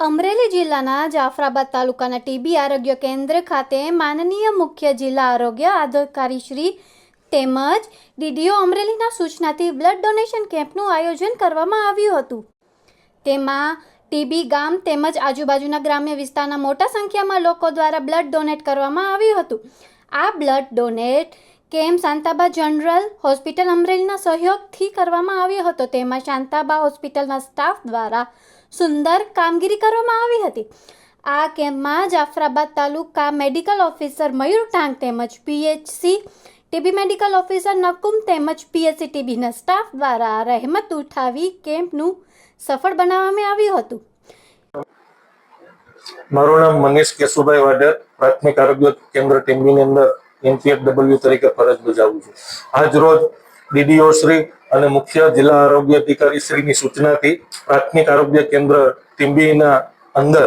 અમરેલી જિલ્લાના જાફરાબાદ તાલુકાના ટીબી આરોગ્ય કેન્દ્ર ખાતે માનનીય મુખ્ય જિલ્લા આરોગ્ય અધિકારી શ્રી તેમજ ડીડીઓ અમરેલીના સૂચનાથી બ્લડ ડોનેશન કેમ્પનું આયોજન કરવામાં આવ્યું હતું। તેમાં ટીબી ગામ તેમજ આજુબાજુના ગ્રામ્ય વિસ્તારના મોટા સંખ્યામાં લોકો દ્વારા બ્લડ ડોનેટ કરવામાં આવ્યું હતું। આ blood donate camp Shantaba general hospital અમરેલીના સહયોગથી કરવામાં આવ્યો હતો। તેમાં શાંતાબા હોસ્પિટલના સ્ટાફ દ્વારા સુંદર કામગીરી કરવામાં આવી હતી। આ કેમ્પમાં જાફરાબાદ તાલુકા મેડિકલ ઓફિસર મયુર ટાંગ તેમજ PHC TB medical officer Nakum તેમજ પીએચસી ટીબીના સ્ટાફ દ્વારા રહેમત ઉઠાવી કેમ્પનું સફળ બનાવવામાં આવ્યું હતું। મારું નામ મનીષ કેશુભાઈ વાડેર, પ્રાથમિક આરોગ્ય કેન્દ્ર ટીમ્બીની અંદર NPHW તરીકે ફરજ બજાવું છું। આજ રોજ ડીડીઓ શ્રી અને મુખ્ય જિલ્લા આરોગ્ય અધિકારી શ્રીની સૂચનાથી પ્રાથમિક આરોગ્ય કેન્દ્ર ટીમ્બીના અંદર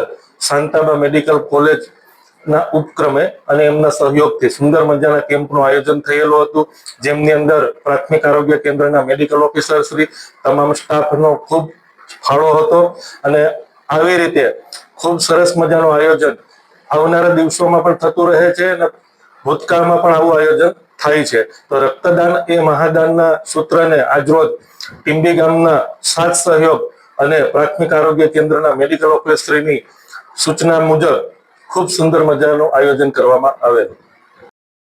શાંતાબા મેડિકલ કોલેજના ઉપક્રમે અને એમના સહયોગથી સુંદર મજાના કેમ્પનું આયોજન થયેલું હતું, જેમની અંદર પ્રાથમિક આરોગ્ય કેન્દ્રના મેડિકલ ઓફિસર શ્રી તમામ સ્ટાફનો ખૂબ ફાળો હતો અને આવી રીતે ખૂબ સરસ મજાનું આયોજન આવનારા દિવસોમાં પણ થતું રહે છે અને ભૂતકાળમાં પણ આવું આયોજન થાય છે। તો રક્તદાન એ મહાદાનના સૂત્રને આજરોજ ટીમ્બી ગામના સાથ સહયોગ અને પ્રાથમિક આરોગ્ય કેન્દ્રના મેડિકલ ઓફિસરની સૂચના મુજબ ખૂબ સુંદર મજાનું આયોજન કરવામાં આવેલું।